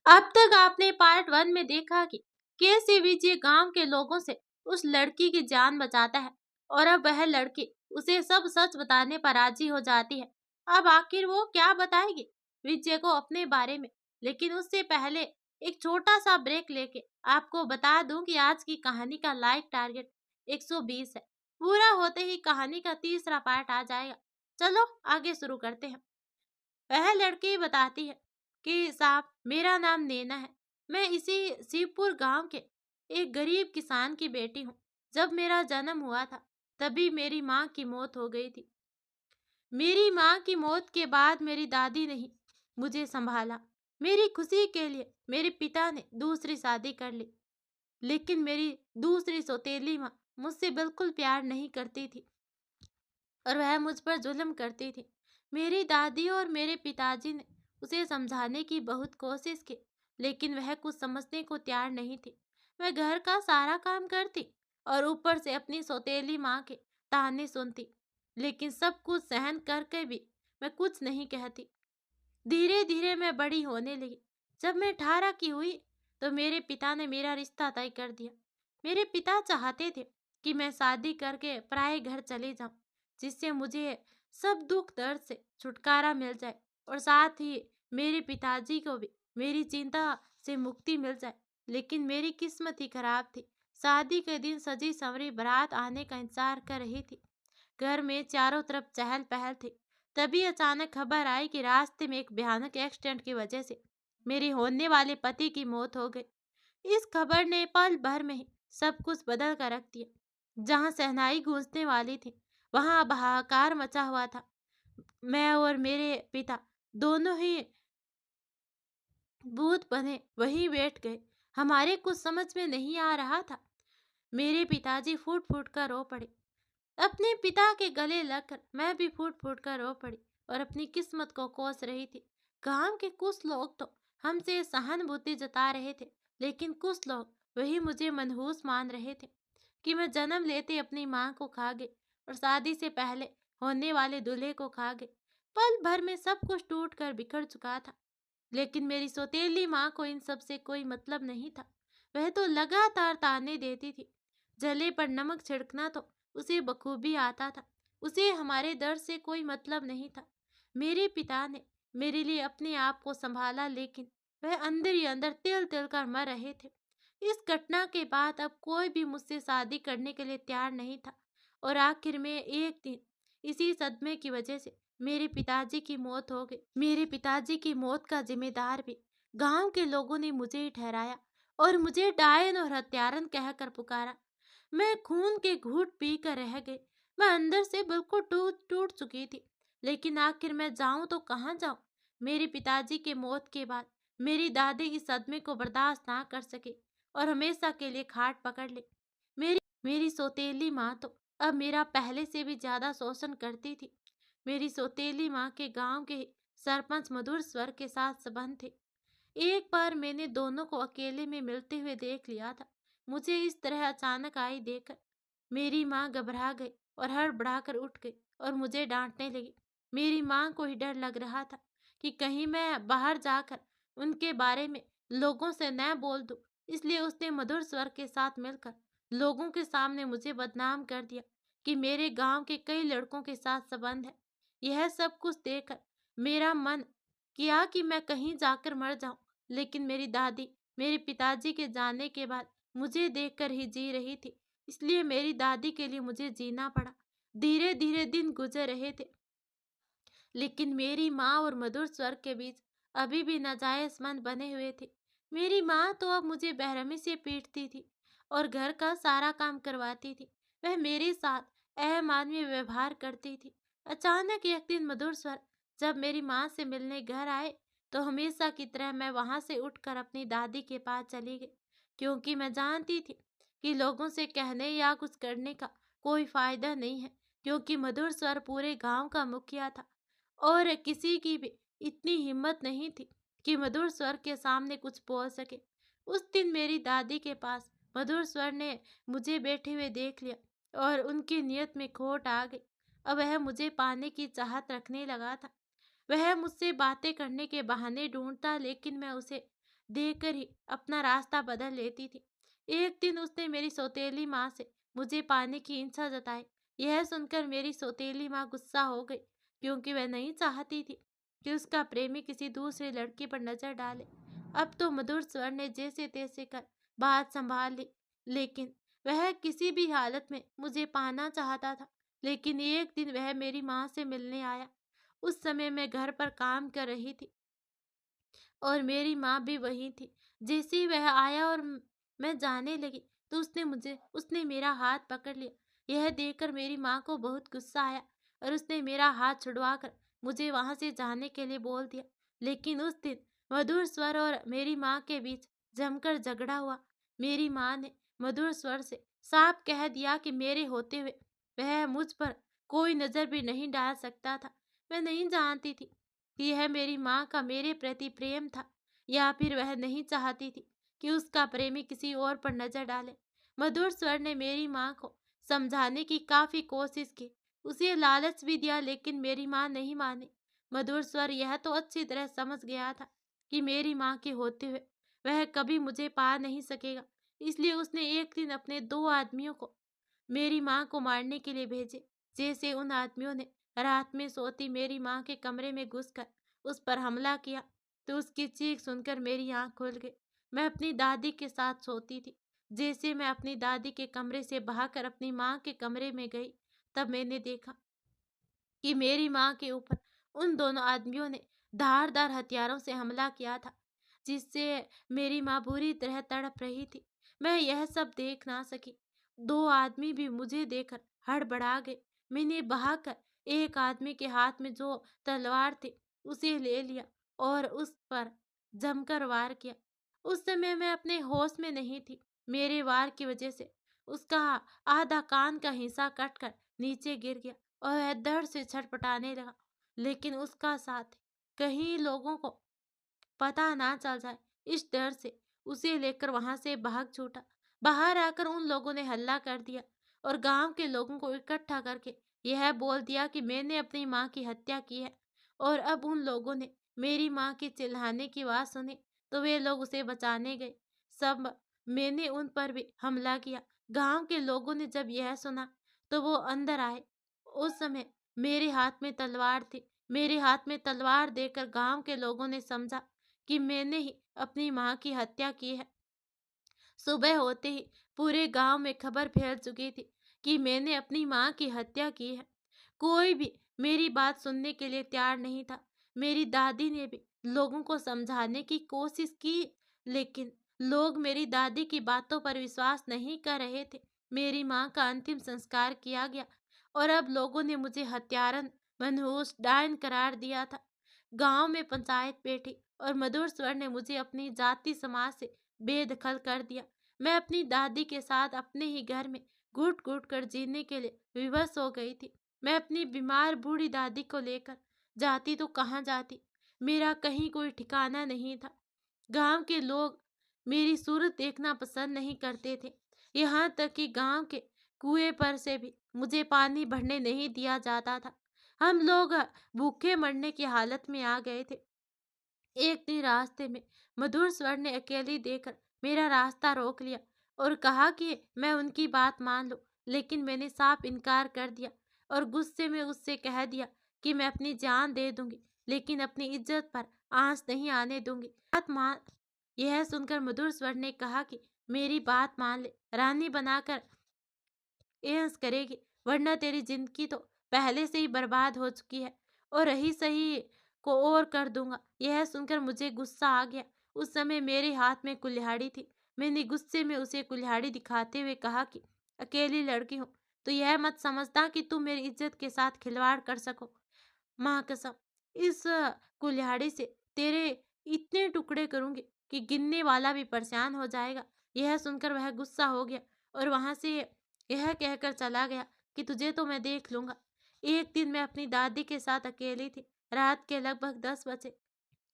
अब तक आपने पार्ट 1 में देखा कि कैसे विजय गांव के लोगों से उस लड़की की जान बचाता है और अब वह लड़की उसे सब सच बताने पर राजी हो जाती है। अब आखिर वो क्या बताएगी विजय को अपने बारे में। लेकिन उससे पहले एक छोटा सा ब्रेक लेके आपको बता दूं कि आज की कहानी का लाइक टारगेट 120 है। पूरा होते ही कहानी का तीसरा पार्ट आ जाएगा। चलो आगे शुरू करते हैं। वह लड़की बताती है कि साहब मेरा नाम नैना है। मैं इसी शिवपुर गांव के एक गरीब किसान की बेटी हूँ। जब मेरा जन्म हुआ था तभी मेरी माँ की मौत हो गई थी। मेरी माँ की मौत के बाद मेरी दादी ने ही मुझे संभाला। मेरी खुशी के लिए मेरे पिता ने दूसरी शादी कर ली। लेकिन मेरी दूसरी सौतेली माँ मुझसे बिल्कुल प्यार नहीं करती थी और वह मुझ पर जुल्म करती थी। मेरी दादी और मेरे पिताजी ने उसे समझाने की बहुत कोशिश की, लेकिन वह कुछ समझने को तैयार नहीं थी। वह घर का सारा काम करती और ऊपर से अपनी सौतेली माँ के ताने सुनती, लेकिन सब कुछ सहन करके भी मैं कुछ नहीं कहती। धीरे धीरे मैं बड़ी होने लगी। जब मैं 18 की हुई तो मेरे पिता ने मेरा रिश्ता तय कर दिया। मेरे पिता चाहते थे कि मैं शादी करके पराए घर चले जाऊं, जिससे मुझे सब दुख दर्द से छुटकारा मिल जाए और साथ ही मेरे पिताजी को भी मेरी चिंता से मुक्ति मिल जाए। लेकिन मेरी किस्मत ही खराब थी। शादी के दिन सजी संवरी बारात आने का इंतजार कर रही थी। घर में चारों तरफ चहल पहल थी। तभी अचानक खबर आई कि रास्ते में एक भयानक एक्सीडेंट की वजह से मेरे होने वाले पति की मौत हो गई। इस खबर ने पल भर में ही सब कुछ बदल कर रख दिया। जहां शहनाई गूंजने वाली थी वहां हाहाकार मचा हुआ था। मैं और मेरे पिता दोनों ही भूत बने वहीं बैठ गए। हमारे कुछ समझ में नहीं आ रहा था। मेरे पिताजी फूट फूट कर रो पड़े। अपने पिता के गले लगकर मैं भी फूट फूट कर रो पड़ी और अपनी किस्मत को कोस रही थी। गांव के कुछ लोग तो हमसे सहानुभूति जता रहे थे, लेकिन कुछ लोग वही मुझे मनहूस मान रहे थे कि मैं जन्म लेते अपनी माँ को खा गई और शादी से पहले होने वाले दूल्हे को खा गई। पल भर में सब कुछ टूट कर बिखर चुका था। लेकिन मेरी सौतेली माँ को इन सब से कोई मतलब नहीं था। वह तो लगातार ताने देती थी। जले पर नमक छिड़कना तो उसे बखूबी आता था। उसे हमारे दर्द से कोई मतलब नहीं था। मेरे पिता ने मेरे लिए अपने आप को संभाला, लेकिन वह अंदर ही अंदर तिल तिल कर मर रहे थे। इस घटना के बाद अब कोई भी मुझसे शादी करने के लिए तैयार नहीं था और आखिर में एक दिन इसी सदमे की वजह से मेरे पिताजी की मौत हो गई। मेरे पिताजी की मौत का जिम्मेदार भी गांव के लोगों ने मुझे ही ठहराया और मुझे डायन और हत्यारन कहकर पुकारा। मैं खून के घूंट पी कर रह गई। मैं अंदर से बिल्कुल टूट टूट चुकी थी। लेकिन आखिर मैं जाऊं तो कहाँ जाऊं। मेरे पिताजी के मौत के बाद मेरी दादी इस सदमे को बर्दाश्त ना कर सके और हमेशा के लिए खाट पकड़ ले। मेरी मेरी सौतेली माँ तो अब मेरा पहले से भी ज्यादा शोषण करती थी। मेरी सौतेली माँ के गांव के सरपंच मधुर स्वर के साथ संबंध थे। एक बार मैंने दोनों को अकेले में मिलते हुए देख लिया था। मुझे इस तरह अचानक आई देखकर मेरी माँ घबरा गई और हड़बड़ाकर उठ गई और मुझे डांटने लगी। मेरी माँ को ही डर लग रहा था कि कहीं मैं बाहर जाकर उनके बारे में लोगों से न बोल दूं, इसलिए उसने मधुर स्वर के साथ मिलकर लोगों के सामने मुझे बदनाम कर दिया कि मेरे गांव के कई लड़कों के साथ संबंध है। यह सब कुछ देखकर मेरा मन किया कि मैं कहीं जाकर मर जाऊं, लेकिन मेरी दादी मेरे पिताजी के जाने के बाद मुझे देखकर ही जी रही थी, इसलिए मेरी दादी के लिए मुझे जीना पड़ा। धीरे धीरे दिन गुजर रहे थे, लेकिन मेरी माँ और मधुर स्वर के बीच अभी भी नाजायज मन बने हुए थे। मेरी माँ तो अब मुझे बेरहमी से पीटती थी और घर का सारा काम करवाती थी। वह मेरे साथ अमानवीय व्यवहार करती थी। अचानक एक दिन मधुर स्वर जब मेरी माँ से मिलने घर आए तो हमेशा की तरह मैं वहां से उठकर अपनी दादी के पास चली गई, क्योंकि मैं जानती थी कि लोगों से कहने या कुछ करने का कोई फायदा नहीं है, क्योंकि मधुर स्वर पूरे गांव का मुखिया था और किसी की भी इतनी हिम्मत नहीं थी कि मधुर स्वर के सामने कुछ बोल सके। उस दिन मेरी दादी के पास मधुर स्वर ने मुझे बैठे हुए देख लिया और उनकी नीयत में खोट आ गई। अब वह मुझे पाने की चाहत रखने लगा था। वह मुझसे बातें करने के बहाने ढूंढता, लेकिन मैं उसे देकर ही अपना रास्ता बदल लेती थी। एक दिन उसने मेरी सौतेली माँ से मुझे पाने की इच्छा जताई। यह सुनकर मेरी सौतेली माँ गुस्सा हो गई, क्योंकि वह नहीं चाहती थी कि उसका प्रेमी किसी दूसरे लड़की पर नजर डाले। अब तो मधुर स्वर ने जैसे तैसे कर बात संभाल ली, लेकिन वह किसी भी हालत में मुझे पाना चाहता था। लेकिन एक दिन वह मेरी माँ से मिलने आया। उस समय मैं घर पर काम कर रही थी और मेरी माँ भी वहीं थी। जैसे ही वह आया और मैं जाने लगी, तो उसने मेरा हाथ पकड़ लिया। यह देखकर मेरी माँ को बहुत गुस्सा आया और उसने मेरा हाथ छुड़वाकर मुझे वहां से जाने के लिए बोल दिया। लेकिन उस दिन मधुर स्वर और मेरी माँ के बीच जमकर झगड़ा हुआ। मेरी माँ ने मधुर स्वर से साफ कह दिया कि मेरे होते हुए वह मुझ पर कोई नजर भी नहीं डाल सकता था। मैं नहीं जानती थी कि यह मेरी माँ का मेरे प्रति प्रेम था, या फिर वह नहीं चाहती थी कि उसका प्रेमी किसी और पर नजर डाले। मधुर स्वर ने मेरी माँ को समझाने की काफी कोशिश की, उसे लालच भी दिया, लेकिन मेरी माँ नहीं मानी। मधुर स्वर यह तो अच्छी तरह समझ गया था कि मेरी माँ के होते हुए वह कभी मुझे पा नहीं सकेगा। इसलिए उसने एक दिन अपने 2 आदमियों को मेरी माँ को मारने के लिए भेजे। जैसे उन आदमियों ने रात में सोती मेरी माँ के कमरे में घुसकर उस पर हमला किया, तो उसकी चीख सुनकर मेरी आंख खुल गई। मैं अपनी दादी के साथ सोती थी। जैसे मैं अपनी दादी के कमरे से भागकर अपनी माँ के कमरे में गई, तब मैंने देखा कि मेरी माँ के ऊपर उन दोनों आदमियों ने धारदार हथियारों से हमला किया था, जिससे मेरी माँ बुरी तरह तड़प रही थी। मैं यह सब देख ना सकी। 2 आदमी भी मुझे देखकर हड़बड़ा गए। मैंने भागकर एक आदमी के हाथ में जो तलवार थी उसे ले लिया और उस पर जमकर वार किया। उस समय मैं अपने होश में नहीं थी। मेरे वार की वजह से उसका आधा कान का हिस्सा कटकर नीचे गिर गया और वह दर्द से छटपटाने लगा। लेकिन उसका साथ कहीं लोगों को पता ना चल जाए, इस डर से उसे लेकर वहां से भाग छूटा। बाहर आकर उन लोगों ने हल्ला कर दिया और गांव के लोगों को इकट्ठा करके यह बोल दिया कि मैंने अपनी माँ की हत्या की है। और अब उन लोगों ने मेरी माँ की चिल्लाने की आवाज सुनी, तो वे लोग उसे बचाने गए। सब मैंने उन पर भी हमला किया। गांव के लोगों ने जब यह सुना, तो वो अंदर आए। उस समय मेरे हाथ में तलवार थी। मेरे हाथ में तलवार देकर गांव के लोगों ने समझा कि मैंने ही अपनी माँ की हत्या की है। सुबह होते ही पूरे गांव में खबर फैल चुकी थी कि मैंने अपनी माँ की हत्या की है। कोई भी मेरी बात सुनने के लिए तैयार नहीं था। मेरी दादी ने भी लोगों को समझाने की कोशिश की, लेकिन लोग मेरी दादी की बातों पर विश्वास नहीं कर रहे थे। मेरी माँ का अंतिम संस्कार किया गया और अब लोगों ने मुझे हत्यारन, मनहूस, डायन करार दिया था। गांव में पंचायत बैठी और मधुर स्वर ने मुझे अपनी जाति समाज से बेदखल कर दिया। मैं अपनी दादी के साथ अपने ही घर में घुट घुट कर जीने के लिए विवश हो गई थी। मैं अपनी बीमार बूढ़ी दादी को लेकर जाती तो कहाँ जाती, मेरा कहीं कोई ठिकाना नहीं था। गांव के लोग मेरी सूरत देखना पसंद नहीं करते थे। यहाँ तक कि गांव के कुएं पर से भी मुझे पानी भरने नहीं दिया जाता था। हम लोग भूखे मरने की हालत में आ गए थे। एक दिन रास्ते में मधुर स्वर ने अकेली देखकर मेरा रास्ता रोक लिया और कहा कि मैं उनकी बात मान लूं, लेकिन मैंने साफ इनकार कर दिया और गुस्से में उससे कह दिया कि मैं अपनी जान दे दूंगी, लेकिन अपनी इज्जत पर आंच नहीं आने दूंगी। बात मान यह सुनकर मधुर स्वर ने कहा कि मेरी बात मान ले, रानी बनाकर ऐश करेगी, वरना तेरी जिंदगी तो पहले से ही बर्बाद हो चुकी है और रही सही को और कर दूंगा। यह सुनकर मुझे गुस्सा आ गया। उस समय मेरे हाथ में कुल्हाड़ी थी। मैंने गुस्से में उसे कुल्हाड़ी दिखाते हुए कहा कि अकेली लड़की हूँ, तो यह मत समझता कि तुम मेरी इज्जत के साथ खिलवाड़ कर सको। माँ कसम, इस कुल्हाड़ी से तेरे इतने टुकड़े करूंगी कि गिनने वाला भी परेशान हो जाएगा। यह सुनकर वह गुस्सा हो गया और वहां से यह कहकर चला गया कि तुझे तो मैं देख लूंगा। एक दिन मैं अपनी दादी के साथ अकेली थी। रात के लगभग 10 बजे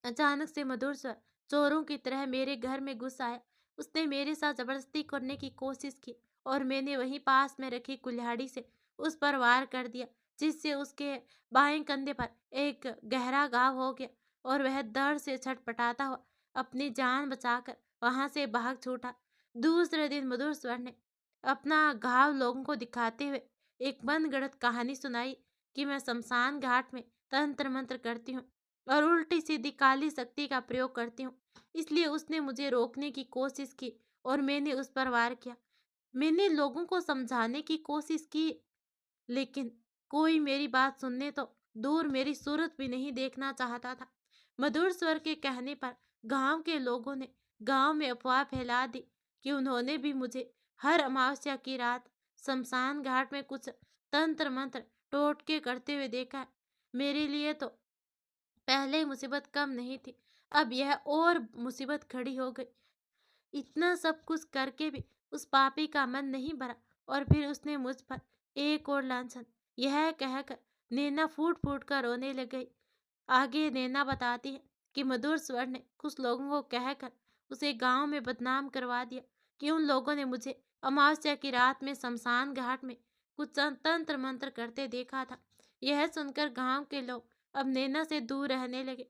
अचानक से मधुर स्वर चोरों की तरह मेरे घर में घुस आया। उसने मेरे साथ जबरदस्ती करने की कोशिश की और मैंने वहीं पास में रखी कुल्हाड़ी से उस पर वार कर दिया, जिससे उसके बाएं कंधे पर एक गहरा घाव हो गया और वह दर्द से छटपटाता हुआ अपनी जान बचाकर वहां से भाग छूटा। दूसरे दिन मधुर स्वर ने अपना घाव लोगों को दिखाते हुए एक मनगढ़ंत कहानी सुनाई कि मैं शमशान घाट में तंत्र मंत्र करती हूँ और उल्टी सीधी काली शक्ति का प्रयोग करती हूँ। इसलिए उसने मुझे रोकने की कोशिश की और मैंने उस पर वार किया। मैंने लोगों को समझाने की कोशिश की, लेकिन कोई मेरी बात सुनने तो दूर मेरी सूरत भी नहीं देखना चाहता था। मधुर स्वर के कहने पर गांव के लोगों ने गांव में अफवाह फैला दी कि उन्होंने भी मुझे हर अमावस्या की रात शमशान घाट में कुछ तंत्र मंत्र टोटके करते हुए देखा है। मेरे लिए तो पहले मुसीबत कम नहीं थी, अब यह और मुसीबत खड़ी हो गई। इतना सब कुछ करके भी उस पापी का मन नहीं भरा और फिर उसने मुझ पर एक और लांछन। यह कहकर नैना फूट फूट कर रोने लग गई। आगे नैना बताती है कि मधुर स्वर ने कुछ लोगों को कहकर उसे गांव में बदनाम करवा दिया कि उन लोगों ने मुझे अमावस्या की रात में शमशान घाट में कुछ तंत्र मंत्र करते देखा था। यह सुनकर गांव के लोग अब नैना से दूर रहने लगे।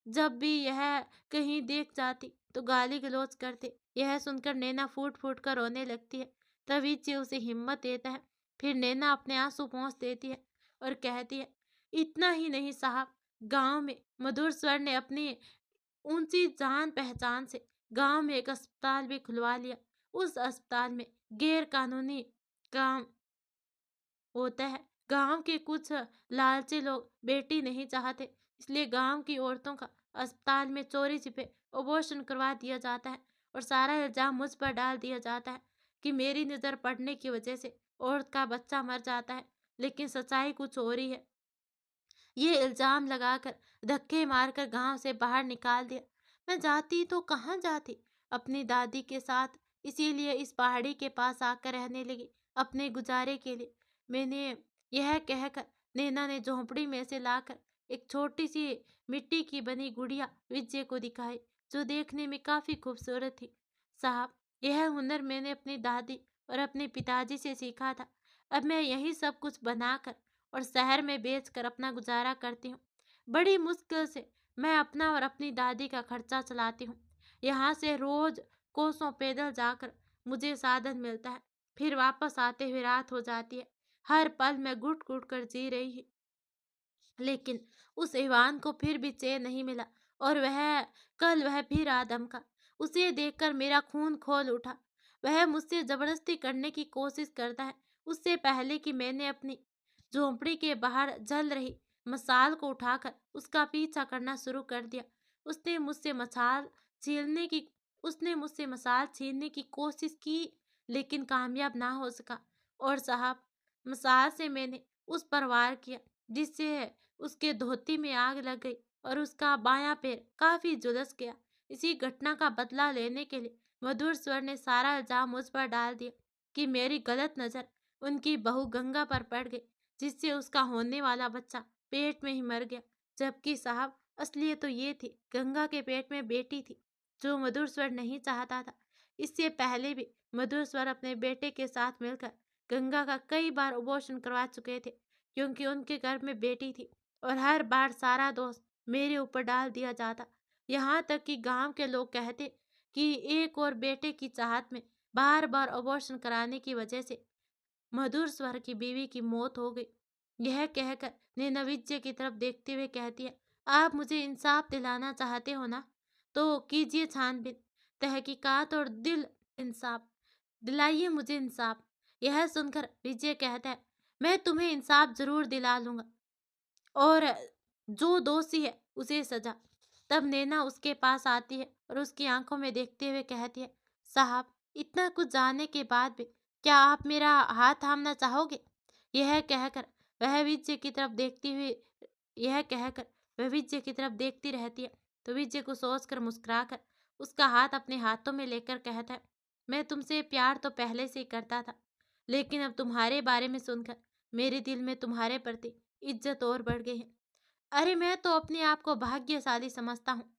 जब भी यह कहीं देख जाती तो गाली गलौज करते। यह सुनकर नैना फूट फूट कर रोने लगती है। तभी चे उसे हिम्मत देता है। फिर नैना अपने आंसू पोंछ देती है और कहती है, इतना ही नहीं साहब, गांव में मधुर स्वर ने अपनी ऊंची जान पहचान से गांव में एक अस्पताल भी खुलवा लिया। उस अस्पताल में गैर कानूनी काम होता है। गांव के कुछ लालची लोग बेटी नहीं चाहते, इसलिए गांव की औरतों का अस्पताल में चोरी छिपे अबॉर्शन करवा दिया जाता है और सारा इल्जाम मुझ पर डाल दिया जाता है कि मेरी नज़र पड़ने की वजह से औरत का बच्चा मर जाता है। लेकिन सच्चाई कुछ और ही है। ये इल्जाम लगाकर धक्के मारकर गांव से बाहर निकाल दिया। मैं जाती तो कहाँ जाती, अपनी दादी के साथ। इसीलिए इस पहाड़ी के पास आकर रहने लगी अपने गुजारे के लिए। मैंने यह कहकर नैना ने झोंपड़ी में से लाकर एक छोटी सी मिट्टी की बनी गुड़िया विजय को दिखाई, जो देखने में काफी खूबसूरत थी। साहब, यह हुनर मैंने अपनी दादी और अपने पिताजी से सीखा था। अब मैं यही सब कुछ बनाकर और शहर में बेचकर अपना गुजारा करती हूँ। बड़ी मुश्किल से मैं अपना और अपनी दादी का खर्चा चलाती हूँ। यहाँ से रोज कोसों पैदल जाकर मुझे साधन मिलता है, फिर वापस आते हुए रात हो जाती है। हर पल मैं घुट घुट कर जी रही हूँ। लेकिन उस ईवान को फिर भी चैन नहीं मिला और वह फिर आ धमका। उसे देखकर मेरा खून खोल उठा। वह मुझसे जबरदस्ती करने की कोशिश करता है। उससे पहले कि मैंने अपनी झोंपड़ी के बाहर जल रही मसाल को उठाकर उसका पीछा करना शुरू कर दिया। उसने मुझसे मसाल छीनने की उसने मुझसे मसाल छीनने की कोशिश की, लेकिन कामयाब ना हो सका। और साहब, मसाल से मैंने उस पर वार किया, जिससे उसके धोती में आग लग गई और उसका बायां पैर काफी झुलस गया। इसी घटना का बदला लेने के लिए मधुर स्वर ने सारा इल्जाम मुझ पर डाल दिया कि मेरी गलत नजर उनकी बहू गंगा पर पड़ गई, जिससे उसका होने वाला बच्चा पेट में ही मर गया। जबकि साहब, असलियत तो ये थी, गंगा के पेट में बेटी थी, जो मधुर स्वर नहीं चाहता था। इससे पहले भी मधुर स्वर अपने बेटे के साथ मिलकर गंगा का कई बार अबॉर्शन करवा चुके थे, क्योंकि उनके गर्भ में बेटी थी और हर बार सारा दोष मेरे ऊपर डाल दिया जाता। यहाँ तक कि गांव के लोग कहते कि एक और बेटे की चाहत में बार बार अबॉर्शन कराने की वजह से मधुर स्वर की बीवी की मौत हो गई। यह कहकर नैना विजय की तरफ देखते हुए कहती है, आप मुझे इंसाफ दिलाना चाहते हो ना, तो कीजिए छानबीन, तहकीकात और इंसाफ दिलाइए मुझे इंसाफ। यह सुनकर विजय कहता है, मैं तुम्हें इंसाफ जरूर दिला लूंगा और जो दोषी है उसे सजा। तब नैना उसके पास आती है और उसकी आंखों में देखते हुए कहती है, साहब, इतना कुछ जानने के बाद भी क्या आप मेरा हाथ थामना चाहोगे? यह कहकर वह विजय की तरफ देखती हुई यह कहकर वह विजय की तरफ देखती रहती है। तो विजय को सोचकर मुस्कुराकर उसका हाथ अपने हाथों में लेकर कहता है, मैं तुमसे प्यार तो पहले से ही करता था, लेकिन अब तुम्हारे बारे में सुनकर मेरे दिल में तुम्हारे प्रति इज्जत और बढ़ गई है। अरे, मैं तो अपने आप को भाग्यशाली समझता हूँ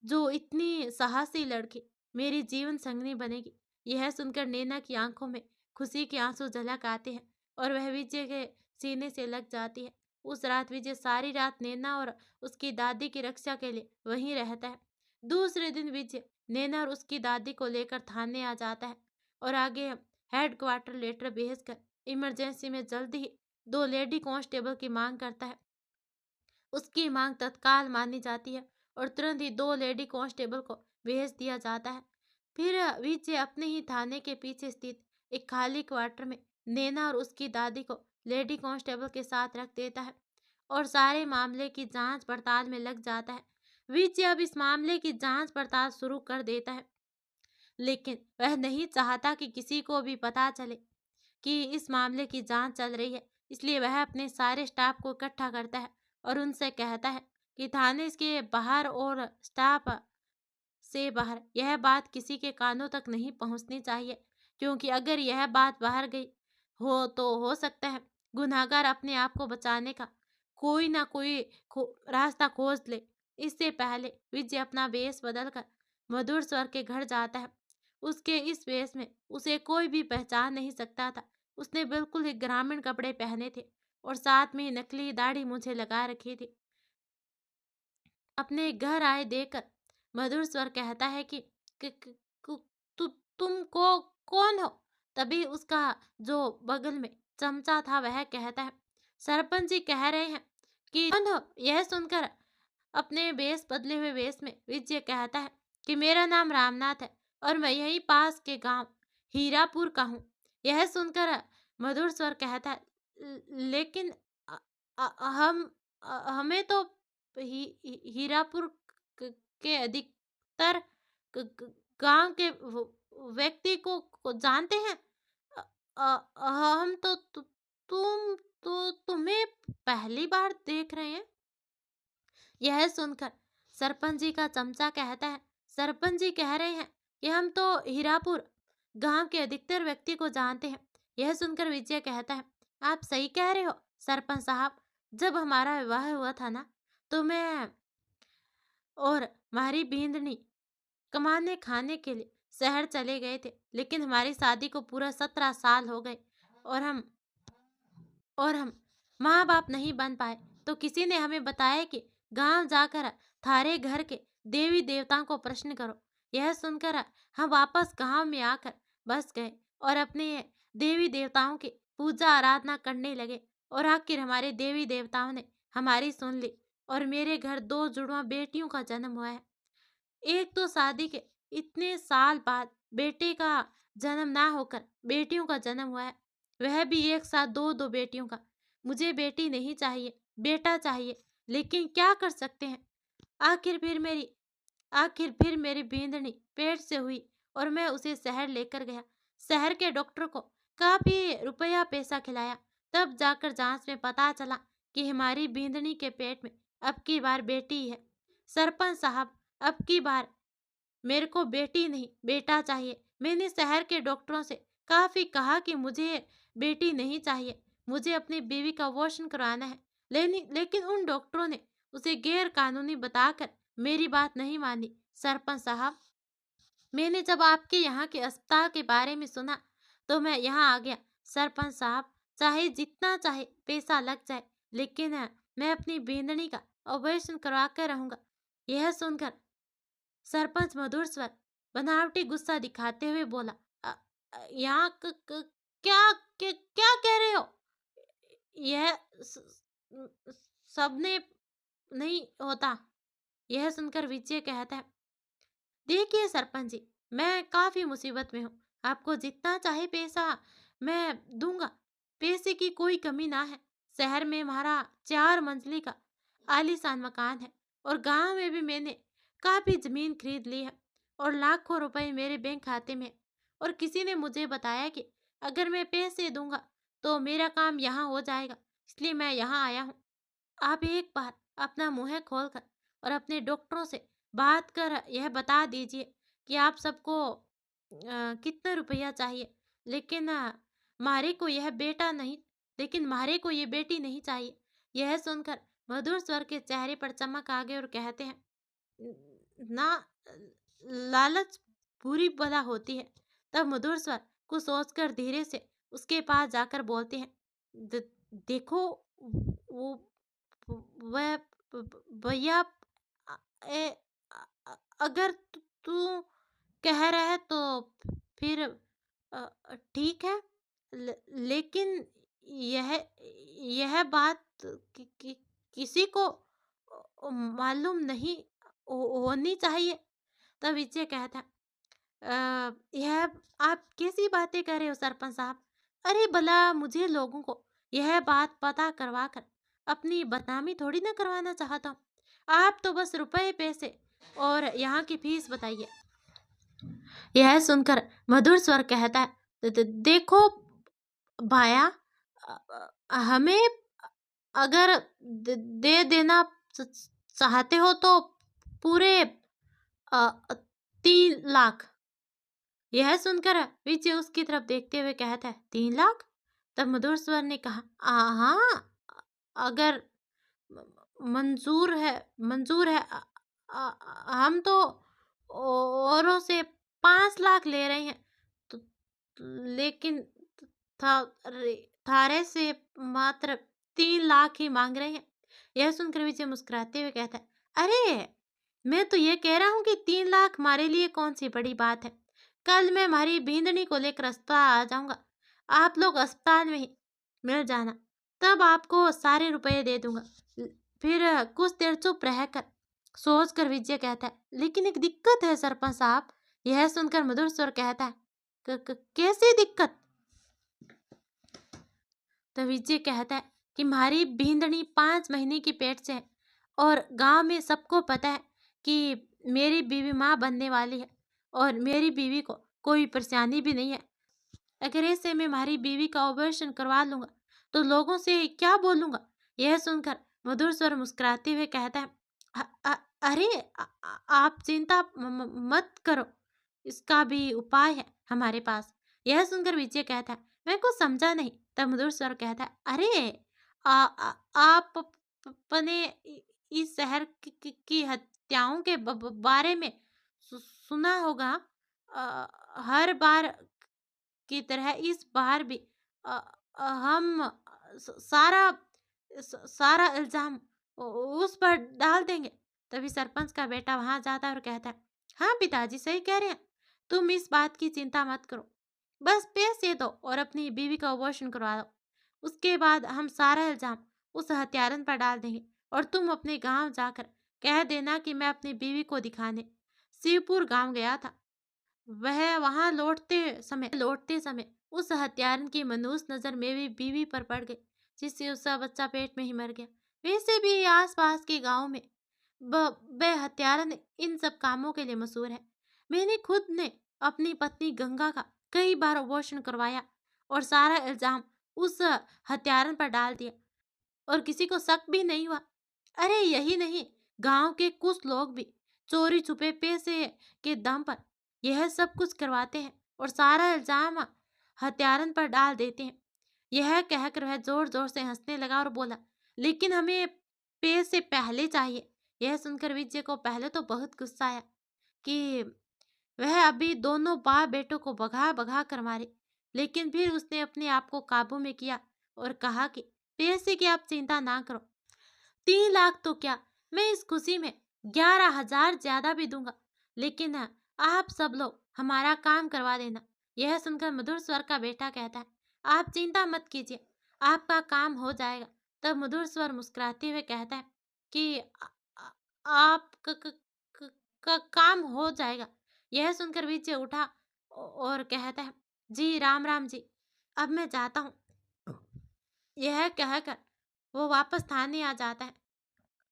जो इतनी साहसी लड़की मेरी जीवन संगनी बनेगी। यह सुनकर नैना की आंखों में खुशी के आंसू झलक आते हैं और वह विजय के सीने से लग जाती है। उस रात विजय सारी रात नैना और उसकी दादी की रक्षा के लिए वहीं रहता है। दूसरे दिन विजय नैना और उसकी दादी को लेकर थाने आ जाता है और आगे हेडक्वार्टर लेटर भेजकर इमरजेंसी में जल्दी ही 2 लेडी कांस्टेबल की मांग करता है। उसकी मांग तत्काल मानी जाती है और तुरंत ही 2 लेडी कांस्टेबल को भेज दिया जाता है। फिर विजय अपने ही थाने के पीछे स्थित एक खाली क्वार्टर में नैना और उसकी दादी को लेडी कांस्टेबल के साथ रख देता है और सारे मामले की जांच पड़ताल में लग जाता है। विजय अब इस मामले की जांच पड़ताल शुरू कर देता है, लेकिन वह नहीं चाहता कि किसी को भी पता चले कि इस मामले की जांच चल रही है। इसलिए वह अपने सारे स्टाफ को इकट्ठा करता है और उनसे कहता है कि थाने के बाहर और स्टाफ से बाहर यह बात किसी के कानों तक नहीं पहुंचनी चाहिए, क्योंकि अगर यह बात बाहर गई हो तो हो सकता है गुनहगार अपने आप को बचाने का कोई ना कोई रास्ता खोज ले। इससे पहले विजय अपना वेश बदलकर मधुर स्वर के घर जाता है। उसके इस वेश में उसे कोई भी पहचान नहीं सकता था। उसने बिल्कुल ही ग्रामीण कपड़े पहने थे और साथ में नकली दाढ़ी मुझे लगा रखी थी। अपने घर आए देखकर मधुर स्वर कहता है कि "कि- कि- कु- तुम कौन हो?" तभी उसका जो बगल में चमचा था वह कहता है, "सरपंच जी कह रहे हैं कि कौन हो?" यह सुनकर अपने बेस बदले हुए वेश में विजय कहता है कि मेरा नाम रामनाथ है और मैं यहीं पास के गांव हीरापुर का हूँ। यह सुनकर मधुर स्वर कहता है, लेकिन अ, हमें तो हीरापुर के अधिकतर गांव के व्यक्ति को जानते हैं। हम तो तुम्हें पहली बार देख रहे हैं। यह सुनकर सरपंच जी का चमचा कहता है, सरपंच जी कह रहे हैं कि हम तो हीरापुर गांव के अधिकतर व्यक्ति को जानते हैं। यह सुनकर विजय कहता है, आप सही कह रहे हो सरपंच साहब। जब हमारा विवाह हुआ था ना, तो मैं और हमारी बींदनी कमाने खाने के लिए शहर चले गए थे, लेकिन हमारी शादी को पूरा 17 साल हो गए और हम माँ बाप नहीं बन पाए। तो किसी ने हमें बताया कि गांव जाकर थारे घर के देवी देवताओं को प्रश्न करो। यह सुनकर हम वापस गांव में आकर बस गए और अपने देवी देवताओं की पूजा आराधना करने लगे और आखिर हमारे देवी देवताओं ने हमारी सुन ली और मेरे घर 2 जुड़वा बेटियों का जन्म हुआ है। एक तो शादी के इतने साल बाद बेटे का जन्म ना होकर बेटियों का जन्म हुआ है, वह भी एक साथ 2-2 बेटियों का। मुझे बेटी नहीं चाहिए, बेटा चाहिए, लेकिन क्या कर सकते हैं। आखिर फिर मेरी आखिर फिर मेरी बींदनी पेट से हुई और मैं उसे शहर लेकर गया। शहर के डॉक्टर को काफी रुपया पैसा खिलाया, तब जाकर जांच में पता चला कि हमारी बींदनी के पेट में अब की बार बेटी ही है। सरपंच साहब, अब की बार मेरे को बेटी नहीं बेटा चाहिए। मैंने शहर के डॉक्टरों से काफी कहा कि मुझे बेटी नहीं चाहिए, मुझे अपनी बीवी का अबॉर्शन करवाना है, लेकिन उन डॉक्टरों ने उसे गैर कानूनी बताकर मेरी बात नहीं मानी। सरपंच साहब, मैंने जब आपके यहाँ के अस्पताल के बारे में सुना तो मैं यहाँ आ गया। सरपंच साहब, चाहे जितना चाहे पैसा लग जाए, लेकिन मैं अपनी बींदनी का ऑपरेशन करवा कर रहूंगा। यह सुनकर सरपंच मधुर स्वर बनावटी गुस्सा दिखाते हुए बोला, "अ- यहाँ क्या कह रहे हो? यह सबने नहीं होता।" यह सुनकर विजय कहता है, देखिए सरपंच जी, मैं काफी मुसीबत में हूँ। आपको जितना चाहे पैसा मैं दूंगा। पैसे की कोई कमी ना है। शहर में हमारा 4 मंजिली का आलीशान मकान है और गांव में भी मैंने काफी जमीन खरीद ली है और लाखों रुपए मेरे बैंक खाते में है। और किसी ने मुझे बताया कि अगर मैं पैसे दूंगा तो मेरा काम यहाँ हो जाएगा, इसलिए मैं यहाँ आया हूँ। आप एक बार अपना मुंह खोलकर और अपने डॉक्टरों से बात कर यह बता दीजिए कि आप सबको कितना रुपया चाहिए, लेकिन मारे को यह बेटा नहीं, लेकिन मारे को ये बेटी नहीं चाहिए। यह सुनकर मधुर स्वर के चेहरे पर चमक आ गई और कहते हैं, ना लालच बुरी बला होती है। तब मधुर स्वर को सोचकर धीरे से उसके पास जाकर बोलते हैं, देखो वो वह भैया, ए, अगर तू कह रहा है तो फिर ठीक है। लेकिन यह यह बात किसी को मालूम नहीं होनी चाहिए। तब विजय कहता, यह आप कैसी बातें कर रहे हो सरपंच साहब? अरे भला मुझे लोगों को यह बात पता करवा कर अपनी बदनामी थोड़ी ना करवाना चाहता हूँ। आप तो बस रुपए पैसे और यहाँ की फीस बताइए। यह सुनकर मधुर स्वर कहता है, देखो भाया, हमें अगर दे देना चाहते हो तो पूरे 3 लाख। यह सुनकर विजय उसकी तरफ देखते हुए कहता है, 3 लाख? तब मधुर स्वर ने कहा, हाँ, अगर मंजूर है। हम तो औरों से 5 लाख ले रहे हैं, तो लेकिन थारे से मात्र 3 लाख ही मांग रहे हैं। यह सुनकर विजय मुस्कुराते हुए कहता है, अरे मैं तो ये कह रहा हूँ कि 3 लाख हमारे लिए कौन सी बड़ी बात है। कल मैं हमारी बींदनी को लेकर अस्पताल आ जाऊंगा। आप लोग अस्पताल में ही मिल जाना, तब आपको सारे रुपए दे दूंगा। फिर कुछ देर चुप रहकर सोच कर विजय कहता है, लेकिन एक दिक्कत है सरपंच साहब। यह सुनकर मधुर स्वर कहता है, कैसी दिक्कत? तो विजय कहता है कि हमारी बींदनी 5 महीने की पेट से है और गांव में सबको पता है कि मेरी बीवी माँ बनने वाली है और मेरी बीवी को कोई परेशानी भी नहीं है। अगर ऐसे में हमारी बीवी का ऑपरेशन करवा लूंगा तो लोगों से क्या बोलूंगा? यह सुनकर मधुर स्वर मुस्कुराते हुए कहता है, अरे आप चिंता मत करो, इसका भी उपाय है हमारे पास। यह सुनकर विजय कहता है, मैं कुछ समझा नहीं। तब मधुर स्वर कहता है, अरे आप अपने इस शहर की हत्याओं के बारे में सुना होगा। हर बार की तरह इस बार भी हम सारा इल्जाम उस पर डाल देंगे। तभी सरपंच का बेटा वहां जाता है और कहता है, हाँ पिताजी सही कह रहे हैं, तुम इस बात की चिंता मत करो, बस पैसे दो और अपनी बीवी का अबॉर्शन करवा दो। उसके बाद हम सारा इल्जाम उस हत्यारन पर डाल देंगे और तुम अपने गांव जाकर कह देना कि मैं अपनी बीवी को दिखाने शिवपुर गांव गया था। वह वहां लौटते समय उस हत्यारन की मनहूस नजर मेरी बीवी पर पड़ गई, जिससे उसका बच्चा पेट में ही मर गया। वैसे भी आसपास के गांव में वह हत्यारन इन सब कामों के लिए मशहूर है। मैंने खुद ने अपनी पत्नी गंगा का कई बार अबॉर्शन करवाया और सारा इल्जाम उस हत्यारन पर डाल दिया और किसी को शक भी नहीं हुआ। अरे यही नहीं, गांव के कुछ लोग भी चोरी छुपे पैसे के दम पर यह सब कुछ करवाते हैं और सारा इल्जाम हत्यारन पर डाल देते हैं। यह कहकर वह जोर जोर से हंसने लगा और बोला, लेकिन हमें पैसे पहले चाहिए। यह सुनकर विजय को पहले तो बहुत गुस्सा आया कि वह अभी दोनों बाप बेटों को भगा भगा कर मारे, लेकिन फिर उसने अपने आप को काबू में किया और कहा कि पैसे की आप चिंता ना करो, 3 लाख तो क्या, मैं इस खुशी में 11,000 ज्यादा भी दूंगा, लेकिन आप सब लोग हमारा काम करवा देना। यह सुनकर मधुर स्वर का बेटा कहता है, आप चिंता मत कीजिए, आपका काम हो जाएगा। तब मधुर स्वर मुस्कुराते हुए कहता है कि आप का काम हो जाएगा। यह सुनकर विजय उठा और कहता है, जी राम राम जी, अब मैं जाता हूँ। यह कहकर वो वापस थाने आ जाता है।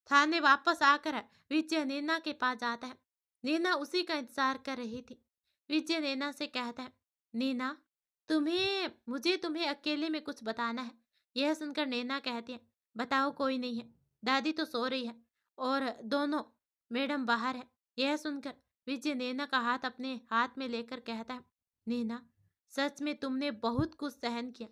थाने वापस आकर विजय नैना के पास जाता है। नैना उसी का इंतजार कर रही थी। विजय नैना से कहता है, नैना मुझे तुम्हें अकेले में कुछ बताना है। यह सुनकर नैना कहती है, बताओ, कोई नहीं है, दादी तो सो रही है और दोनों मैडम बाहर है। यह सुनकर विजय नैना का हाथ अपने हाथ में लेकर कहता है, नैना सच में तुमने बहुत कुछ सहन किया,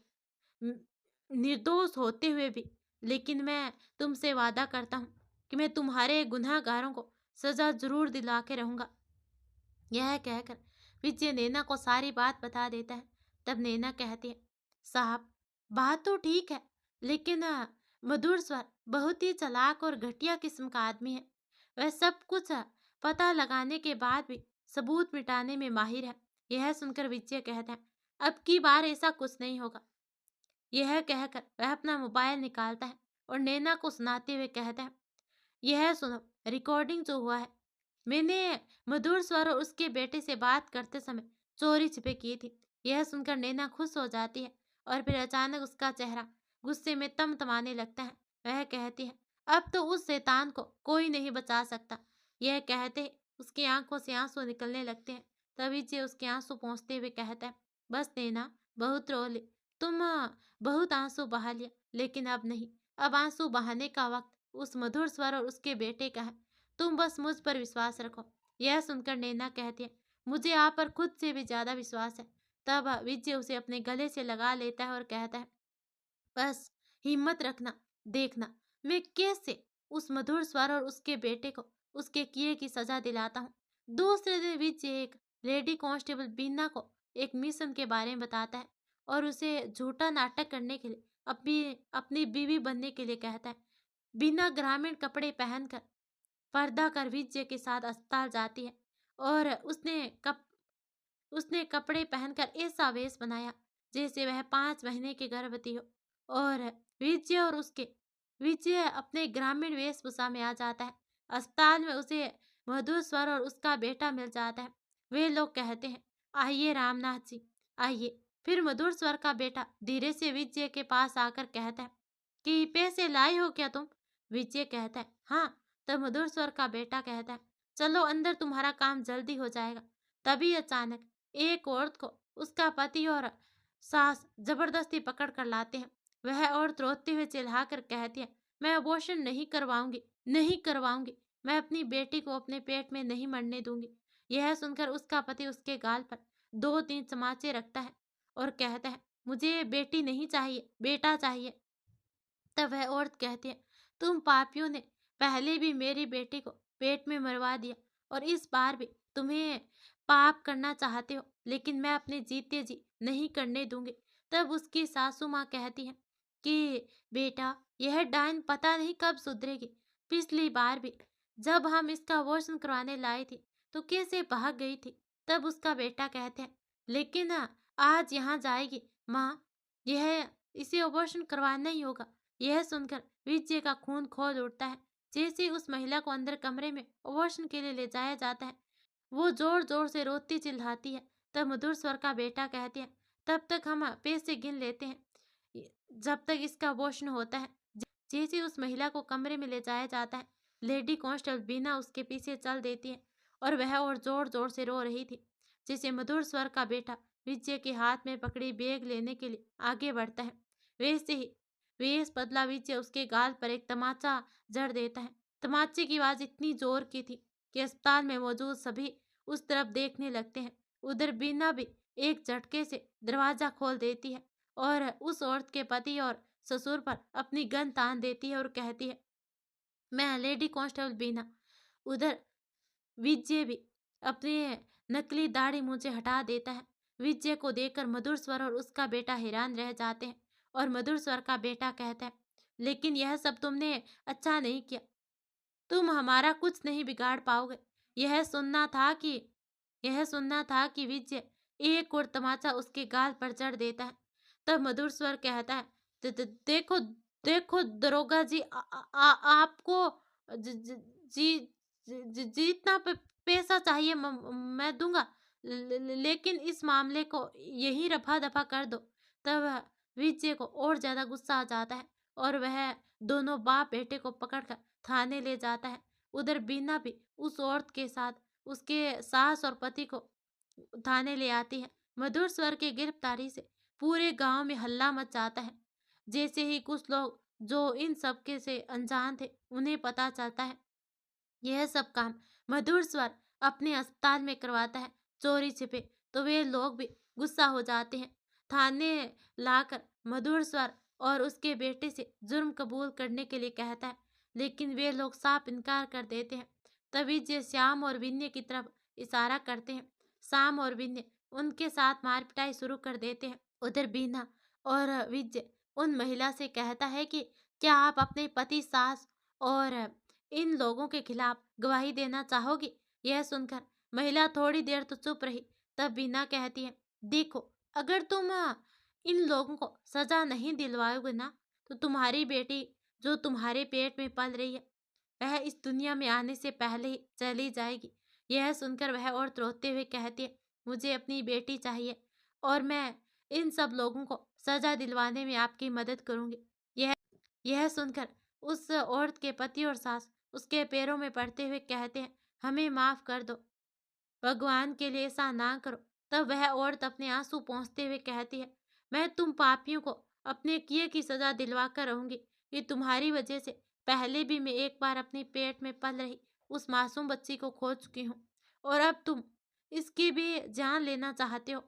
निर्दोष होते हुए भी, लेकिन मैं तुमसे वादा करता हूँ कि मैं तुम्हारे गुनहगारों को सजा जरूर दिला के रहूंगा। यह कहकर विजय नैना को सारी बात बता देता है। तब नैना कहती है, साहब बात तो ठीक है, लेकिन मधुर स्वर बहुत ही चालाक और घटिया किस्म का आदमी है। वह सब कुछ पता लगाने के बाद भी सबूत मिटाने में माहिर है। यह सुनकर विजय कहता है, अब की बार ऐसा कुछ नहीं होगा। यह कहकर वह अपना मोबाइल निकालता है और नैना को सुनाते हुए कहता है, यह सुनो, रिकॉर्डिंग जो हुआ है, मैंने मधुर स्वर और उसके बेटे से बात करते समय चोरी छिपे की थी। यह सुनकर नैना खुश हो जाती है और फिर अचानक उसका चेहरा गुस्से में तमतमाने लगता है। वह कहती है, अब तो उस शैतान को कोई नहीं बचा सकता। यह कहते ही उसकी आंखों से आंसू निकलने लगते हैं। तभी से उसके आंसू पहुंचते हुए कहता है, बस नैना, बहुत रो ली तुम, बहुत आंसू बहा लिया, लेकिन अब नहीं। अब आंसू बहाने का वक्त उस मधुर स्वर और उसके बेटे का है। तुम बस मुझ पर विश्वास रखो। यह सुनकर नैना कहती है, मुझे आप पर खुद से भी ज्यादा विश्वास है। तब विजय उसे अपने गले से लगा लेता है और कहता है, बस हिम्मत रखना, देखना मैं कैसे उस मधुर स्वर और उसके बेटे को उसके किए की सजा दिलाता हूँ। दूसरे दिन विजय एक लेडी कांस्टेबल बीना को एक मिशन के बारे में बताता है और उसे झूठा नाटक करने के लिए अपनी अपनी बीवी बनने के लिए कहता है। बीना ग्रामीण कपड़े पहनकर पर्दा कर विजय के साथ अस्पताल जाती है और उसने कपड़े पहनकर ऐसा वेश बनाया जैसे वह 5 महीने की गर्भवती हो और विजय और उसके विजय अपने ग्रामीण वेशभूषा में आ जाता है। अस्पताल में उसे मधुर स्वर और उसका बेटा मिल जाता है। वे लोग कहते हैं, आइए रामनाथ जी, आइए। फिर मधुर स्वर का बेटा धीरे से विजय के पास आकर कहता है कि पैसे लाए हो क्या तुम? विजय कहता है, हाँ। तब मधुर स्वर का बेटा कहता है, चलो अंदर, तुम्हारा काम जल्दी हो जाएगा। तभी अचानक एक औरत को उसका पति और सास जबरदस्ती पकड़ कर लाते हैं। वह औरत रोते हुए चिल्लाकर कहती है, मैं अबॉर्शन नहीं करवाऊंगी, नहीं करवाऊंगी। मैं अपनी बेटी को अपने पेट में नहीं मरने दूंगी। यह सुनकर उसका पति उसके गाल पर 2-3 चमाचे रखता है और कहता है, मुझे बेटी नहीं चाहिए, बेटा चाहिए। तब वह औरत कहती है, तुम पापियों ने पहले भी मेरी बेटी को पेट में मरवा दिया और इस बार भी तुम्हें पाप करना चाहते हो, लेकिन मैं अपने जीते जी नहीं करने दूंगी। तब उसकी सासू माँ कहती है कि बेटा, यह डायन पता नहीं कब सुधरेगी। पिछली बार भी जब हम इसका अबॉर्शन करवाने लाए थे तो कैसे भाग गई थी। तब उसका बेटा कहते हैं, लेकिन आज यहाँ जाएगी माँ, यह इसे अबॉर्शन करवाना ही होगा। यह सुनकर विजय का खून खौल उठता है। जैसे ही उस महिला को अंदर कमरे में अबॉर्शन के लिए ले जाया जाता है, वो जोर जोर से रोती चिल्लाती है। तब मधुर स्वर का बेटा कहते हैं, तब तक हम पैसे गिन लेते हैं जब तक इसका अबॉर्शन होता है। जैसे ही उस महिला को कमरे में ले जाया जाता है, लेडी कांस्टेबल बीना उसके पीछे चल देती है और वह और जोर जोर से रो रही थी। जिसे मधुर स्वर का बेटा विजय के हाथ में पकड़ी बैग लेने के लिए आगे बढ़ता है, वैसे ही वेश बदला विजय उसके गाल पर एक तमाचा जड़ देता है। तमाचे की आवाज इतनी जोर की थी कि अस्पताल में मौजूद सभी उस तरफ देखने लगते हैं। उधर बीना भी एक झटके से दरवाजा खोल देती है और उस औरत के पति और ससुर पर अपनी गन तान देती है और कहती है, मैं लेडी कांस्टेबल बीना। उधर विजय भी अपने नकली दाढ़ी मुझे हटा देता है। विजय को देखकर मधुर स्वर और उसका बेटा हैरान रह जाते हैं और मधुर स्वर का बेटा कहता है, लेकिन यह सब तुमने अच्छा नहीं किया। तुम हमारा कुछ नहीं बिगाड़ पाओगे। यह सुनना था कि यह सुनना था कि विजय एक और तमाचा उसके गाल पर जड़ देता है। तब मधुर स्वर कहता है, देखो देखो दरोगा जी, आपको जितना पैसा चाहिए मैं दूंगा, लेकिन इस मामले को यही रफा दफा कर दो। तब विजय को और ज्यादा गुस्सा आ जाता है और वह दोनों बाप बेटे को पकड़कर थाने ले जाता है। उधर बीना भी उस औरत के साथ उसके सास और पति को थाने ले आती है। मधुर स्वर की गिरफ्तारी से पूरे गांव में हल्ला मच जाता है। जैसे ही कुछ लोग जो इन सब के से अनजान थे उन्हें पता चलता है यह सब काम मधुर स्वर अपने अस्पताल में करवाता है चोरी छिपे, तो वे लोग भी गुस्सा हो जाते हैं। थाने लाकर मधुर स्वर और उसके बेटे से जुर्म कबूल करने के लिए कहता है, लेकिन वे लोग साफ इनकार कर देते हैं। तभी जे श्याम और विन्य की तरफ इशारा करते हैं। श्याम और विन्य उनके साथ मार पिटाई शुरू कर देते हैं। उधर बीना और विजय उन महिला से कहता है कि क्या आप अपने पति, सास और इन लोगों के खिलाफ गवाही देना चाहोगी? यह सुनकर महिला थोड़ी देर तो चुप रही, तब बीना कहती है, देखो, अगर तुम इन लोगों को सजा नहीं दिलवाओगे ना, तो तुम्हारी बेटी जो तुम्हारे पेट में पल रही है, वह इस दुनिया में आने से पहले ही चली जाएगी। यह सुनकर वह औरत रोते हुए कहती है, मुझे अपनी बेटी चाहिए और मैं इन सब लोगों को सजा दिलवाने में आपकी मदद करूंगी। यह यह सुनकर उस औरत के पति और सास उसके पैरों में पड़ते हुए कहते हैं, हमें माफ कर दो, भगवान के लिए ऐसा ना करो। तब वह औरत अपने आंसू पोंछते हुए कहती है, मैं तुम पापियों को अपने किए की सजा दिलवा कर रहूंगी। कि तुम्हारी वजह से पहले भी मैं एक बार अपने पेट में पल रही उस मासूम बच्ची को खो चुकी हूँ, और अब तुम इसकी भी जान लेना चाहते हो।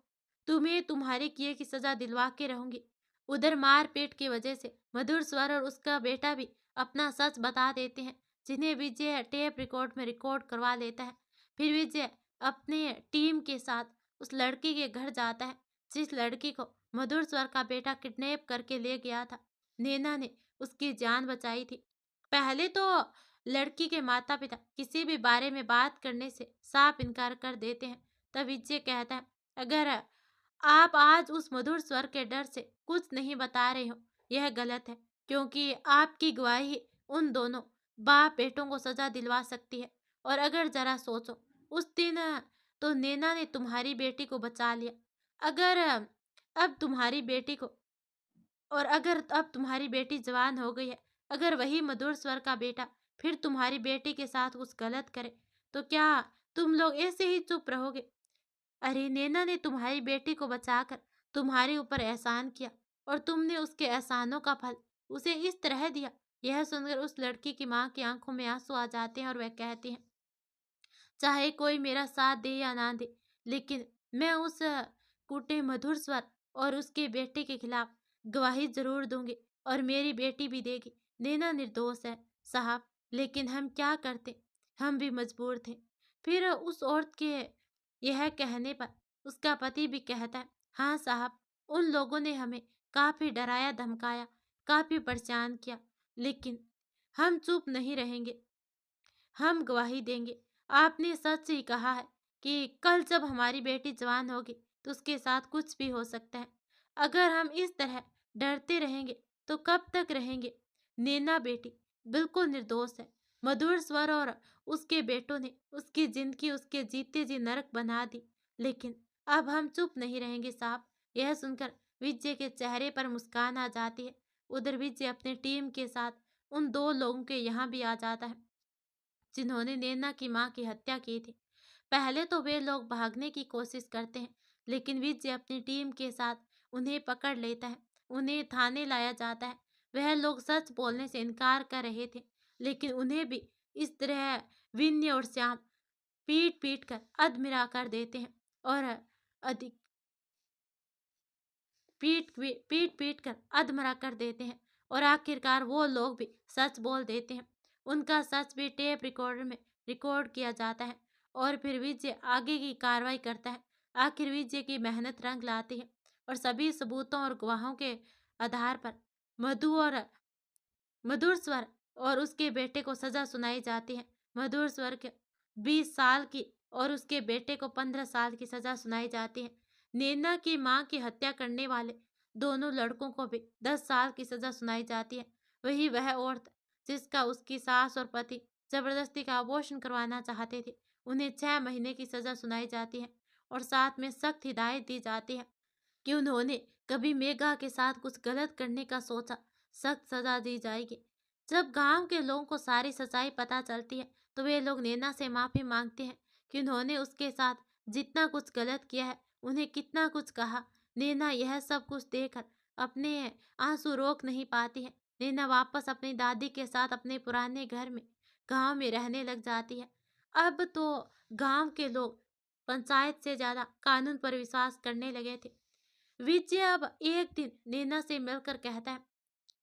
तुम्हें तुम्हारे किए की सजा दिलवा के रहूंगी। उधर मारपीट की वजह से मधुर स्वर और उसका बेटा भी अपना सच बता देते हैं, जिन्हें विजय टेप रिकॉर्ड में रिकॉर्ड करवा लेता है। फिर विजय अपने टीम के साथ उस लड़की के घर जाता है, जिस लड़की को मधुर स्वर का बेटा किडनैप करके ले गया था। नैना ने उसकी जान बचाई थी। पहले तो लड़की के माता पिता किसी भी बारे में बात करने से साफ इनकार कर देते हैं। तब विजय कहता है, अगर आप आज उस मधुर स्वर के डर से कुछ नहीं बता रहे हो, यह गलत है, क्योंकि आपकी गवाही उन दोनों बाप बेटों को सजा दिलवा सकती है। और अगर जरा सोचो, उस दिन तो नैना ने तुम्हारी बेटी को बचा लिया। अगर अब तुम्हारी बेटी को और अगर अब तुम्हारी बेटी जवान हो गई है, अगर वही मधुर स्वर का बेटा फिर तुम्हारी बेटी के साथ कुछ गलत करे, तो क्या तुम लोग ऐसे ही चुप रहोगे? अरे नैना ने तुम्हारी बेटी को बचाकर तुम्हारे ऊपर एहसान किया, और तुमने उसके एहसानों का फल उसे इस तरह दिया। यह सुनकर उस लड़की की माँ की आंखों में आंसू आ जाते हैं और वह कहती है, चाहे कोई मेरा साथ दे या ना दे, लेकिन मैं उस कूटे मधुर स्वर और उसके बेटे के खिलाफ गवाही जरूर दूंगी, और मेरी बेटी भी देगी। नैना निर्दोष है साहब, लेकिन हम क्या करते, हम भी मजबूर थे। फिर उस औरत के यह कहने पर उसका पति भी कहता है, हाँ साहब, उन लोगों ने हमें काफी डराया धमकाया, काफी परेशान किया, लेकिन हम चुप नहीं रहेंगे, हम गवाही देंगे। आपने सच ही कहा है कि कल जब हमारी बेटी जवान होगी तो उसके साथ कुछ भी हो सकता है। अगर हम इस तरह डरते रहेंगे तो कब तक रहेंगे? नैना बेटी बिल्कुल निर्दोष है। मधुर स्वर और उसके बेटों ने उसकी जिंदगी उसके जीते जी नरक बना दी, लेकिन अब हम चुप नहीं रहेंगे साहब। यह सुनकर विजय के चेहरे पर मुस्कान आ जाती है। उधर विजय अपने टीम के साथ उन दो लोगों के यहाँ भी आ जाता है, जिन्होंने नैना की मां की हत्या की थी। पहले तो वे लोग भागने की कोशिश करते हैं, लेकिन विजय अपनी टीम के साथ उन्हें पकड़ लेता है। उन्हें थाने लाया जाता है। वह लोग सच बोलने से इनकार कर रहे थे, लेकिन उन्हें भी इस तरह विन्य और श्याम पीट पीट कर अधमिरा कर देते हैं, और अधिक पीट पीट कर अधमरा कर देते हैं, और आखिरकार वो लोग भी सच बोल देते हैं। उनका सच भी टेप रिकॉर्डर में रिकॉर्ड किया जाता है, और फिर विजय आगे की कार्रवाई करता है। आखिर विजय की मेहनत रंग लाती है, और सभी सबूतों और गवाहों के आधार पर मधु और मधुर स्वर और उसके बेटे को सजा सुनाई जाती है। मधुर स्वर के 20 साल की और उसके बेटे को 15 साल की सजा सुनाई जाती है। नैना की मां की हत्या करने वाले दोनों लड़कों को भी 10 साल की सजा सुनाई जाती है। वही वह औरत जिसका उसकी सास और पति जबरदस्ती का अबॉर्शन करवाना चाहते थे, उन्हें 6 महीने की सजा सुनाई जाती है, और साथ में सख्त हिदायत दी जाती है कि उन्होंने कभी मेघा के साथ कुछ गलत करने का सोचा, सख्त सजा दी जाएगी। जब गांव के लोगों को सारी सच्चाई पता चलती है, तो वे लोग नैना से माफी मांगते हैं कि उन्होंने उसके साथ जितना कुछ गलत किया है, उन्हें कितना कुछ कहा। नैना यह सब कुछ देखकर अपने आंसू रोक नहीं पाती है। नैना वापस अपनी दादी के साथ अपने पुराने घर में गांव में रहने लग जाती है। अब तो गांव के लोग पंचायत से ज्यादा कानून पर विश्वास करने लगे थे। विजय अब एक दिन नैना से मिलकर कहता है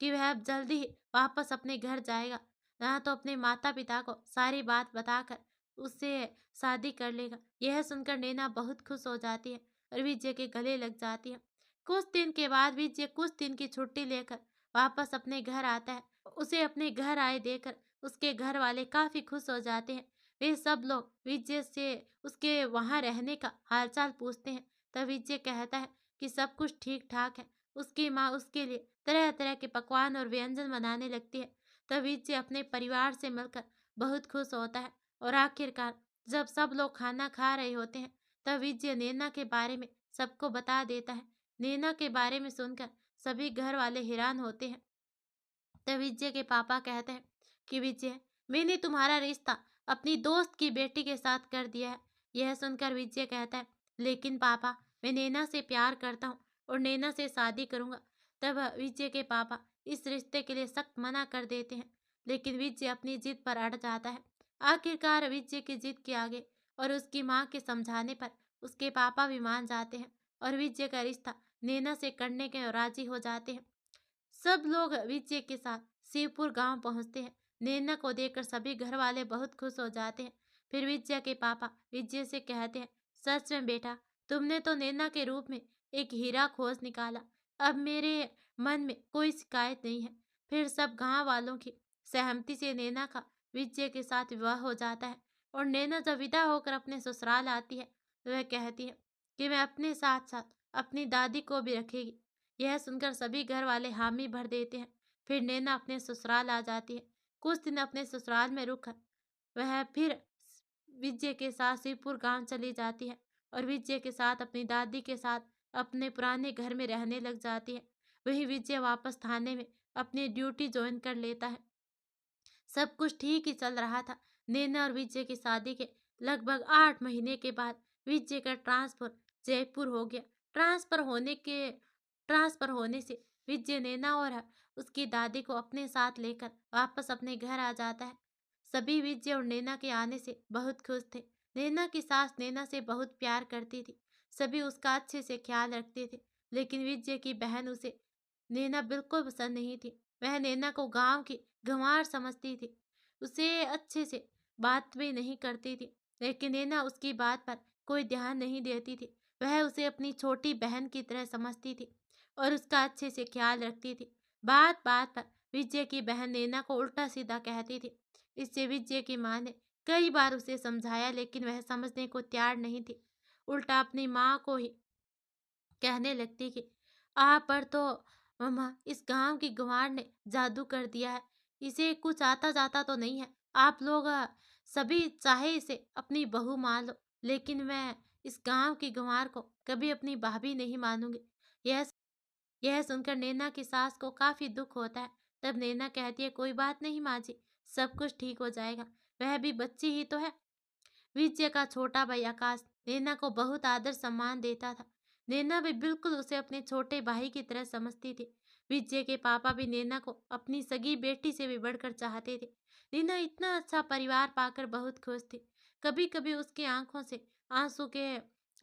कि वह अब जल्दी ही वापस अपने घर जाएगा, ना तो अपने माता पिता को सारी बात बताकर उससे शादी कर लेगा। यह सुनकर नैना बहुत खुश हो जाती है और विजय के गले लग जाती है। कुछ दिन के बाद विजय कुछ दिन की छुट्टी लेकर वापस अपने घर आता है। उसे अपने घर आए देखकर उसके घर वाले काफी खुश हो जाते हैं। वे सब लोग विजय से उसके वहाँ रहने का हालचाल पूछते हैं। तब विजय कहता है कि सब कुछ ठीक ठाक है। उसकी माँ उसके लिए तरह तरह के पकवान और व्यंजन बनाने लगती है। तब विजय अपने परिवार से मिलकर बहुत खुश होता है। और आखिरकार जब सब लोग खाना खा रहे होते हैं, तब विजय नैना के बारे में सबको बता देता है। नैना के बारे में सुनकर सभी घर वाले हैरान होते हैं। तब विजय के पापा कहते हैं कि विजय, मैंने तुम्हारा रिश्ता अपनी दोस्त की बेटी के साथ कर दिया है। यह सुनकर विजय कहता है, लेकिन पापा, मैं नैना से प्यार करता हूँ और नैना से शादी करूंगा। तब विजय के पापा इस रिश्ते के लिए सख्त मना कर देते हैं, लेकिन विजय अपनी जिद पर अड़ जाता है। आखिरकार विजय की जिद के आगे और उसकी माँ के समझाने पर उसके पापा भी मान जाते हैं और विजय का रिश्ता नैना से करने के राजी हो जाते हैं। सब लोग विजय के साथ शिवपुर गांव पहुंचते हैं। नैना को देखकर सभी घर वाले बहुत खुश हो जाते हैं। फिर विजय के पापा विजय से कहते हैं, सच में बेटा, तुमने तो नैना के रूप में एक हीरा खोज निकाला। अब मेरे मन में कोई शिकायत नहीं है। फिर सब गांव वालों की सहमति से नैना का विजय के साथ विवाह हो जाता है। और नैना जब विदा होकर अपने ससुराल आती है, तो वह कहती है कि मैं अपने साथ साथ अपनी दादी को भी रखेगी। यह सुनकर सभी घर वाले हामी भर देते हैं। फिर नैना अपने ससुराल आ जाती है। कुछ दिन अपने ससुराल में रुककर वह फिर विजय के साथ शिवपुर गांव चली जाती है और विजय के साथ अपनी दादी के साथ अपने पुराने घर में रहने लग जाती है। वही विजय वापस थाने में अपनी ड्यूटी ज्वाइन कर लेता है। सब कुछ ठीक ही चल रहा था। नैना और विजय की शादी के लगभग 8 महीने के बाद विजय का ट्रांसफर जयपुर हो गया। ट्रांसफर होने से विजय नैना और उसकी दादी को अपने साथ लेकर वापस अपने घर आ जाता है। सभी विजय और नैना के आने से बहुत खुश थे। नैना की सास नैना से बहुत प्यार करती थी। सभी उसका अच्छे से ख्याल रखते थे। लेकिन विजय की बहन उसे नैना बिल्कुल पसंद नहीं थी। वह नैना को गांव की गंवार समझती थी। उसे अच्छे से बात भी नहीं करती थी। लेकिन नैना उसकी बात पर कोई ध्यान नहीं देती थी। वह उसे अपनी छोटी बहन की तरह समझती थी और उसका अच्छे से ख्याल रखती थी। बात बात पर विजय की बहन नैना को उल्टा सीधा कहती थी। इससे विजय की माँ ने कई बार उसे समझाया, लेकिन वह समझने को तैयार नहीं थी। उल्टा अपनी माँ को ही कहने लगती कि आप पर तो मम्मा इस गांव की गंवार ने जादू कर दिया है। इसे कुछ आता जाता तो नहीं है। आप लोग सभी चाहे इसे अपनी बहू मान लो, लेकिन मैं इस गांव की गंवार को कभी अपनी भाभी नहीं मानूंगी। यह यह सुनकर नैना की सास को काफी दुख होता है। तब नैना कहती है, कोई बात नहीं माँ जी, सब कुछ ठीक हो जाएगा। वह भी बच्ची ही तो है। विजय का छोटा भाई आकाश नैना को बहुत आदर सम्मान देता था। नैना भी बिल्कुल उसे अपने छोटे भाई की तरह समझती थी। विजय के पापा भी नैना को अपनी सगी बेटी से भी बढ़कर चाहते थे। नैना इतना अच्छा परिवार पाकर बहुत खुश थी। कभी कभी उसकी आंखों से आंसू के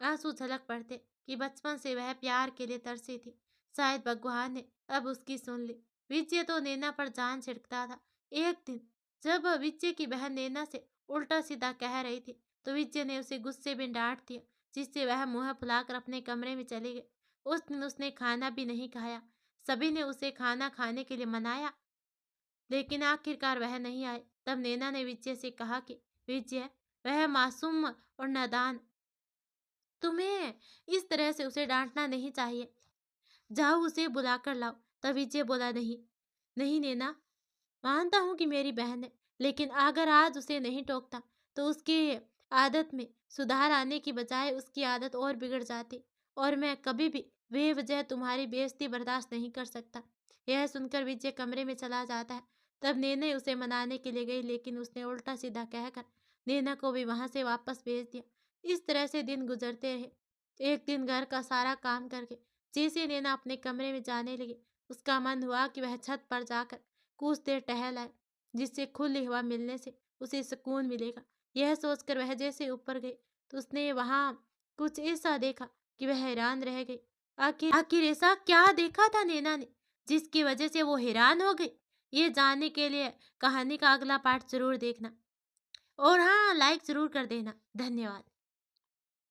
आंसू झलक पड़ते कि बचपन से वह प्यार के लिए तरसी थी। शायद भगवान ने अब उसकी सुन ली। विजय तो नैना पर जान छिड़कता था। एक दिन जब विजय की बहन नैना से उल्टा सीधा कह रही थी, तो विजय ने उसे गुस्से में डांट दिया, जिससे वह मुंह फुलाकर अपने कमरे में चली गई। उस दिन उसने खाना भी नहीं खाया। सभी ने उसे खाना खाने के लिए मनाया, लेकिन आखिरकार वह नहीं आए। तब नैना ने विजय से कहा कि विजय, वह मासूम और नादान, तुम्हें इस तरह से उसे डांटना नहीं चाहिए। जाओ उसे बुलाकर लाओ। तब विजय बोला, नहीं नहीं नैना, मानता हूँ कि मेरी बहन है, लेकिन अगर आज उसे नहीं टोकता तो उसकी आदत में सुधार आने की बजाय उसकी आदत और बिगड़ जाती, और मैं कभी भी बेवजह तुम्हारी बेइज्जती बर्दाश्त नहीं कर सकता। यह सुनकर विजय कमरे में चला जाता है। तब नैना उसे मनाने के लिए गई, लेकिन उसने उल्टा सीधा कहकर नैना को भी वहां से वापस भेज दिया। इस तरह से दिन गुजरते रहे। एक दिन घर का सारा काम करके जैसे नैना अपने कमरे में जाने लगी, उसका मन हुआ कि वह छत पर जाकर कुछ देर टहल आए, जिससे खुली हवा मिलने से उसे सुकून मिलेगा। यह सोचकर वह जैसे ऊपर गई, तो उसने वहां कुछ ऐसा देखा कि वह हैरान रह गई। आखिर आखिर ऐसा क्या देखा था नैना ने, जिसकी वजह से वो हैरान हो गई? ये जानने के लिए कहानी का अगला पार्ट जरूर देखना, और हाँ, लाइक जरूर कर देना। धन्यवाद।